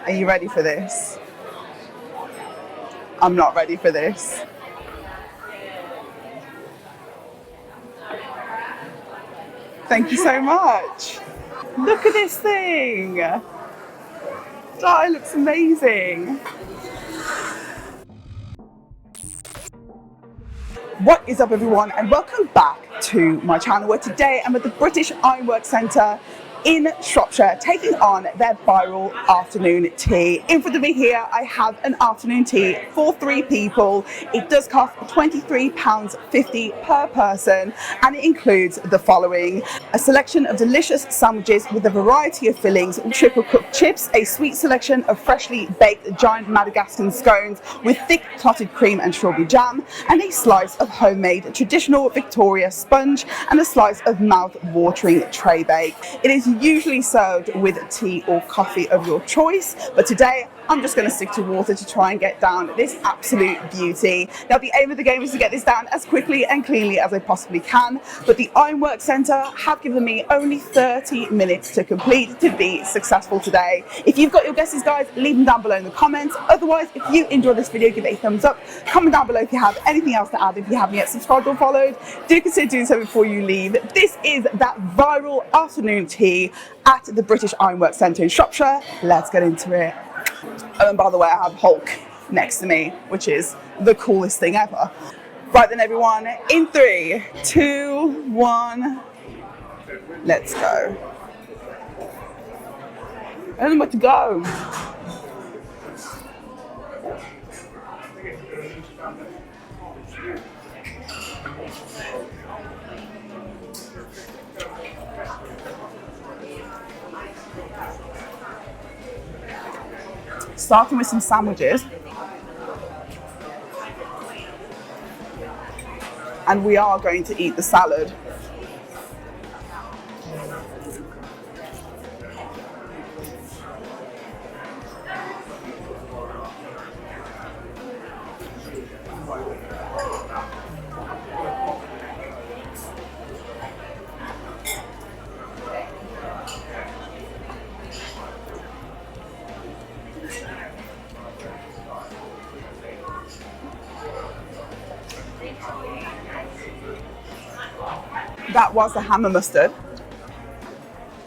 Are you ready for this? I'm not ready for this. Thank you so much. Look at this thing. Oh, it looks amazing. What is up, everyone, and welcome back to my channel, where today I'm at the British Ironworks Centre in Shropshire, taking on their viral afternoon tea. In front of me here, I have an afternoon tea for 3 people. It does cost £23.50 per person, and it includes the following: a selection of delicious sandwiches with a variety of fillings, triple cooked chips, a sweet selection of freshly baked giant Madagascan scones with thick clotted cream and strawberry jam, and a slice of homemade traditional Victoria sponge, and a slice of mouth-watering traybake. It is usually served with tea or coffee of your choice, but today I'm just going to stick to water to try and get down this absolute beauty. Now, the aim of the game is to get this down as quickly and cleanly as I possibly can, but the Ironworks Centre have given me only 30 minutes to complete to be successful today. If you've got your guesses, guys, leave them down below in the comments. Otherwise, if you enjoyed this video, give it a thumbs up. Comment down below if you have anything else to add. If you haven't yet subscribed or followed, do consider doing so before you leave. This is that viral afternoon tea at the British Ironworks Centre in Shropshire. Let's get into it. Oh, and by the way, I have Hulk next to me, which is the coolest thing ever. Right then, everyone, in 3, 2, 1, let's go. I don't know where to go. Starting with some sandwiches, and we are going to eat the salad. That was the ham and mustard.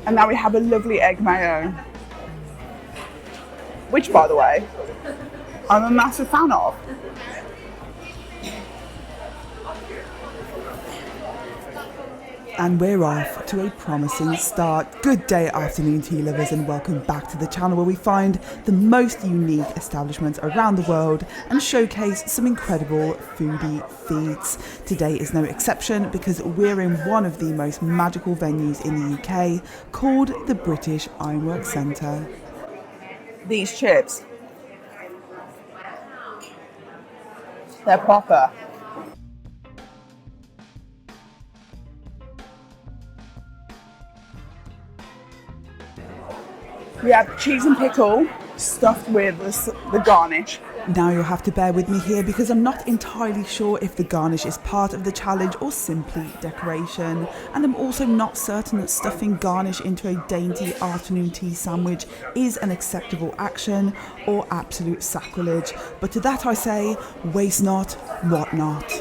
And now we have a lovely egg mayo, which, by the way, I'm a massive fan of. And we're off to a promising start. Good day, afternoon tea lovers, and welcome back to the channel, where we find the most unique establishments around the world and showcase some incredible foodie feats. Today is no exception, because we're in one of the most magical venues in the UK, called the British Ironworks Centre. These chips, they're proper. We have cheese and pickle stuffed with the garnish. Now you'll have to bear with me here, because I'm not entirely sure if the garnish is part of the challenge or simply decoration. And I'm also not certain that stuffing garnish into a dainty afternoon tea sandwich is an acceptable action or absolute sacrilege. But to that I say, waste not, what not.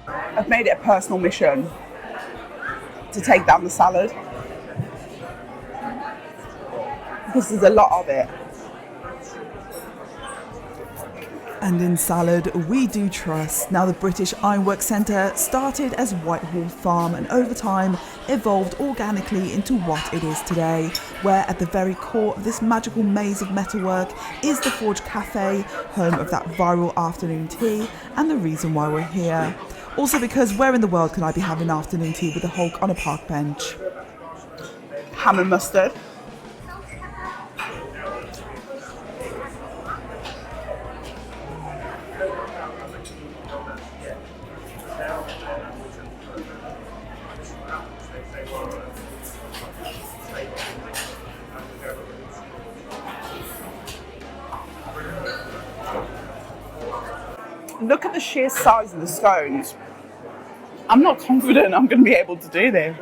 I've made it a personal mission to take down the salad, because there's a lot of it. And in salad we do trust. Now, the British Ironworks Centre started as Whitehall Farm, and over time evolved organically into what it is today, where at the very core of this magical maze of metalwork is the Forge Café, home of that viral afternoon tea, and the reason why we're here. Also, because where in the world can I be having afternoon tea with a Hulk on a park bench? Ham and mustard. Look at the sheer size of the scones. I'm not confident I'm going to be able to do this.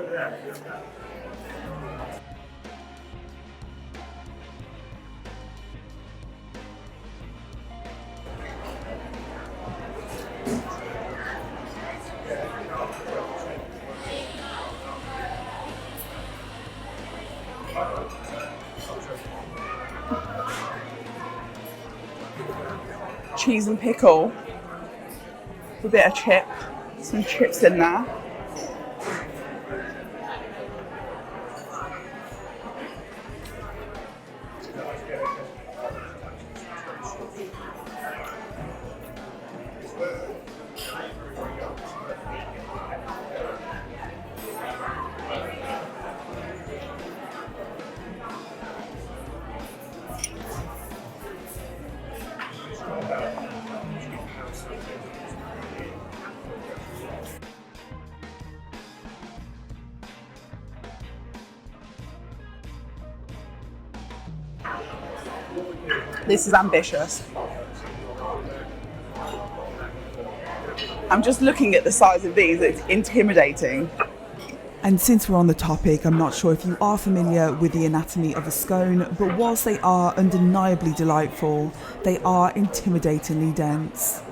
Cheese and pickle, a bit of chip, some chips in there. This is ambitious. I'm just looking at the size of these, it's intimidating. And since we're on the topic, I'm not sure if you are familiar with the anatomy of a scone, but whilst they are undeniably delightful, they are intimidatingly dense.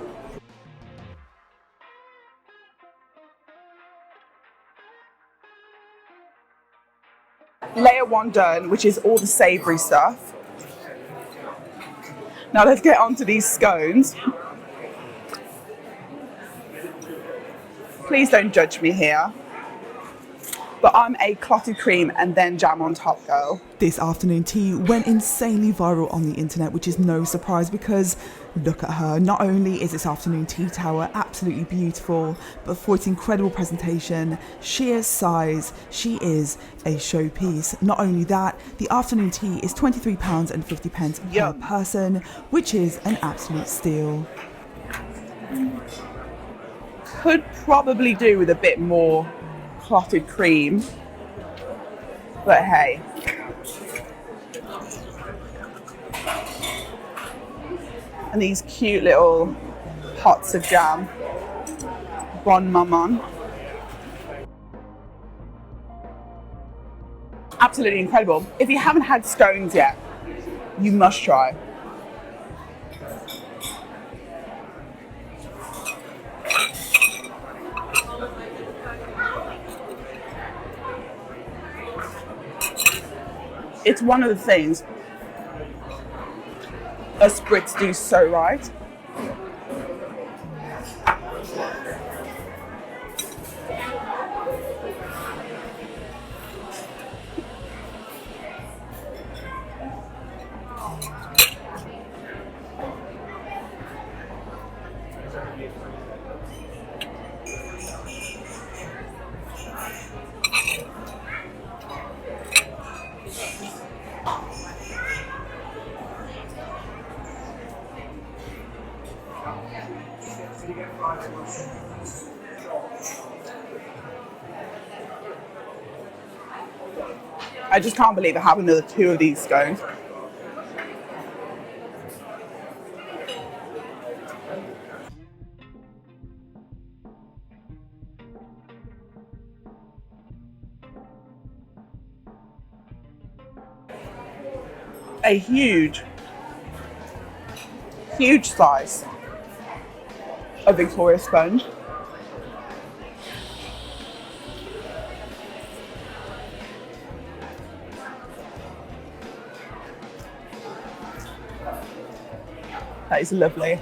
Layer one done, which is all the savoury stuff. Now let's get on to these scones. Please don't judge me here, but I'm a clotted cream and then jam on top girl. This afternoon tea went insanely viral on the internet, which is no surprise because look at her. Not only is this afternoon tea tower absolutely beautiful, but for its incredible presentation, sheer size, she is a showpiece. Not only that, the afternoon tea is £23.50 per person, which is an absolute steal. Could probably do with a bit more clotted cream, but hey. And these cute little pots of jam. Bon maman. Absolutely incredible. If you haven't had scones yet, you must try. It's one of the things us Brits do so right. I just can't believe I have another 2 of these scones. A huge slice of Victoria sponge. That is lovely.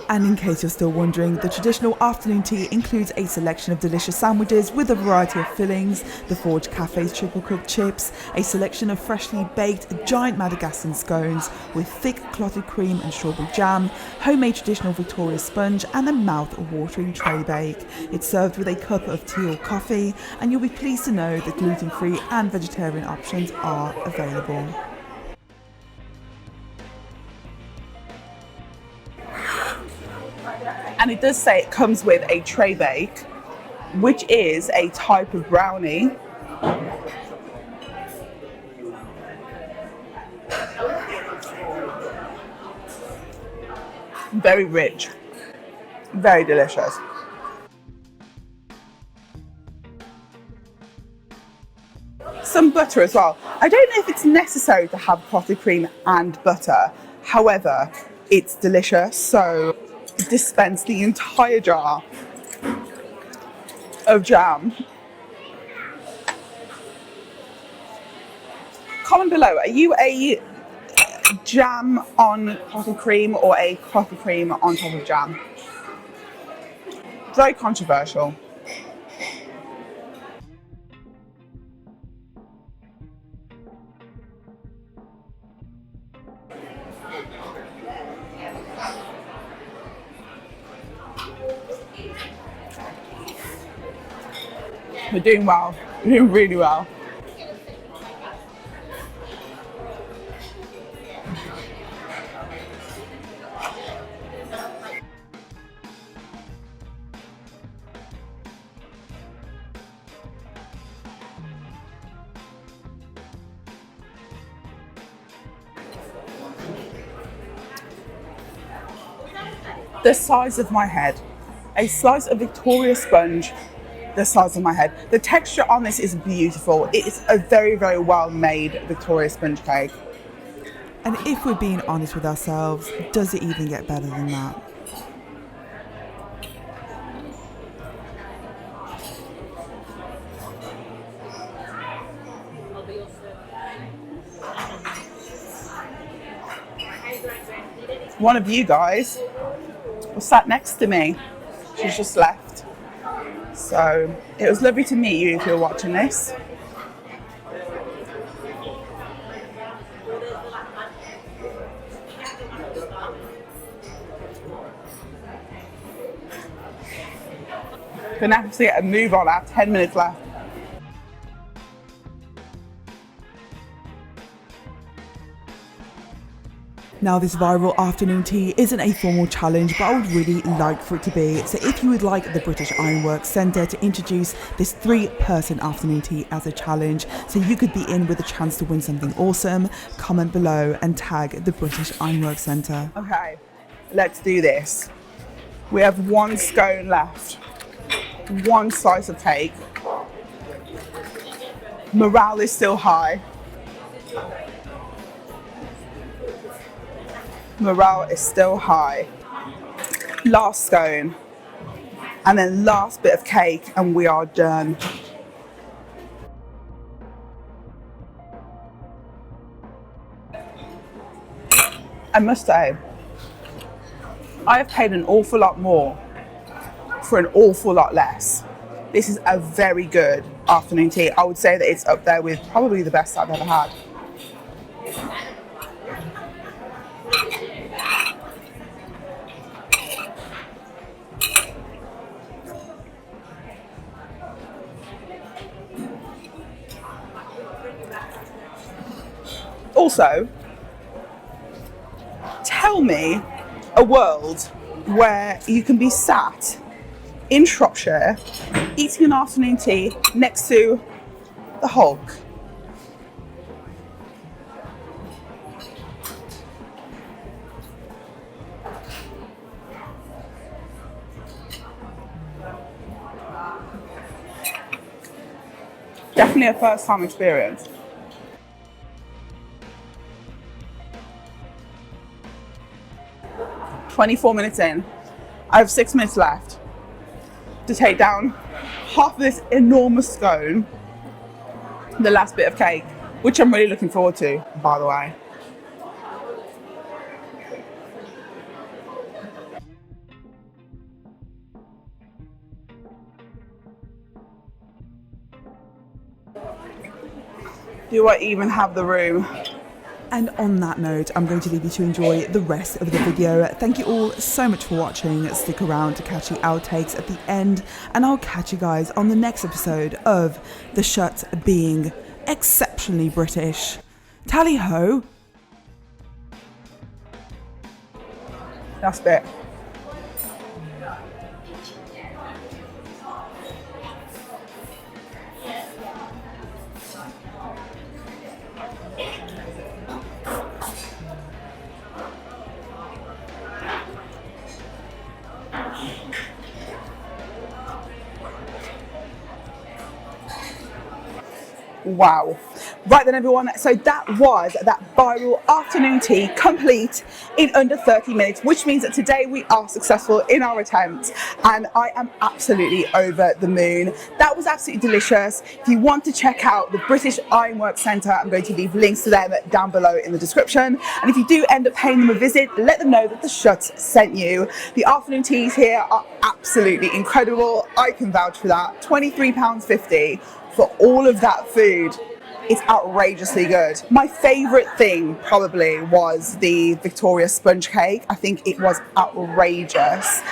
And in case you're still wondering, the traditional afternoon tea includes a selection of delicious sandwiches with a variety of fillings, the Forge Café's triple cooked chips, a selection of freshly baked giant Madagascan scones with thick clotted cream and strawberry jam, homemade traditional Victoria sponge, and a mouth-watering tray bake. It's served with a cup of tea or coffee, and you'll be pleased to know that gluten-free and vegetarian options are available. And it does say it comes with a traybake, which is a type of brownie. Very rich, very delicious. Some butter as well. I don't know if it's necessary to have clotted cream and butter. However, it's delicious, so dispense the entire jar of jam. Comment below, are you a jam on clotted cream or a clotted cream on top of jam? Very controversial. We're doing well. We're doing really well. The size of my head. A slice of Victoria sponge the size of my head. The texture on this is beautiful. It is a very, very well made Victoria sponge cake. And if we're being honest with ourselves, does it even get better than that? One of you guys was sat next to me. She's just left. So it was lovely to meet you if you're watching this. Gonna have to get a move on. I have 10 minutes left. Now, this viral afternoon tea isn't a formal challenge, but I would really like for it to be. So if you would like the British Ironworks Centre to introduce this 3-person afternoon tea as a challenge, so you could be in with a chance to win something awesome, comment below and tag the British Ironworks Centre. Okay, let's do this. We have 1 scone left, 1 slice of cake. Morale is still high. Morale is still high. Last scone, and then last bit of cake, and we are done. I must say, I have paid an awful lot more for an awful lot less. This is a very good afternoon tea. I would say that it's up there with probably the best I've ever had. Also, tell me a world where you can be sat in Shropshire eating an afternoon tea next to the Hulk. Definitely a first time experience. "24 minutes in, I have 6 minutes left to take down half of this enormous scone, the last bit of cake, which I'm really looking forward to, by the way. Do I even have the room? And on that note, I'm going to leave you to enjoy the rest of the video. Thank you all so much for watching. Stick around to catch the outtakes at the end, and I'll catch you guys on the next episode of The Shut Being Exceptionally British. Tally ho! Last bit. Wow. Right then everyone, so that was that viral afternoon tea complete in under 30 minutes, which means that today we are successful in our attempt and I am absolutely over the moon. That was absolutely delicious. If you want to check out the British Ironworks Centre, I'm going to leave links to them down below in the description. And if you do end up paying them a visit, let them know that the Shuts sent you. The afternoon teas here are absolutely incredible. I can vouch for that. £23.50 for all of that food. It's outrageously good. My favourite thing probably was the Victoria sponge cake. I think it was outrageous.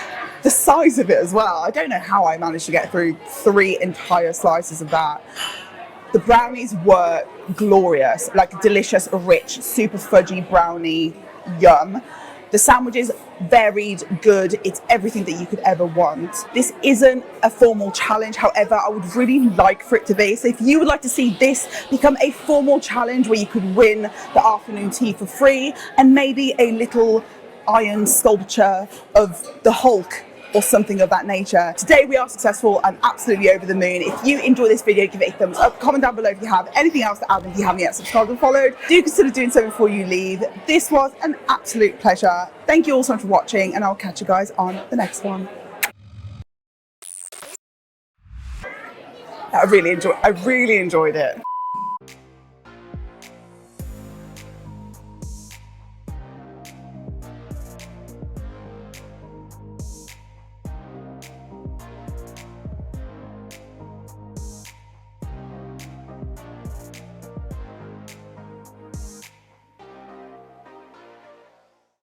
The size of it as well. I don't know how I managed to get through 3 entire slices of that. The brownies were glorious, like delicious, rich, super fudgy brownie, yum. The sandwiches, varied, good. It's everything that you could ever want. This isn't a formal challenge, however, I would really like for it to be. So if you would like to see this become a formal challenge where you could win the afternoon tea for free and maybe a little iron sculpture of the Hulk or something of that nature. Today we are successful and absolutely over the moon. If you enjoy this video, give it a thumbs up, comment down below if you have anything else to add, and if you haven't yet subscribed and followed, do consider doing so before you leave. This was an absolute pleasure. Thank you all so much for watching and I'll catch you guys on the next one. I really enjoyed it.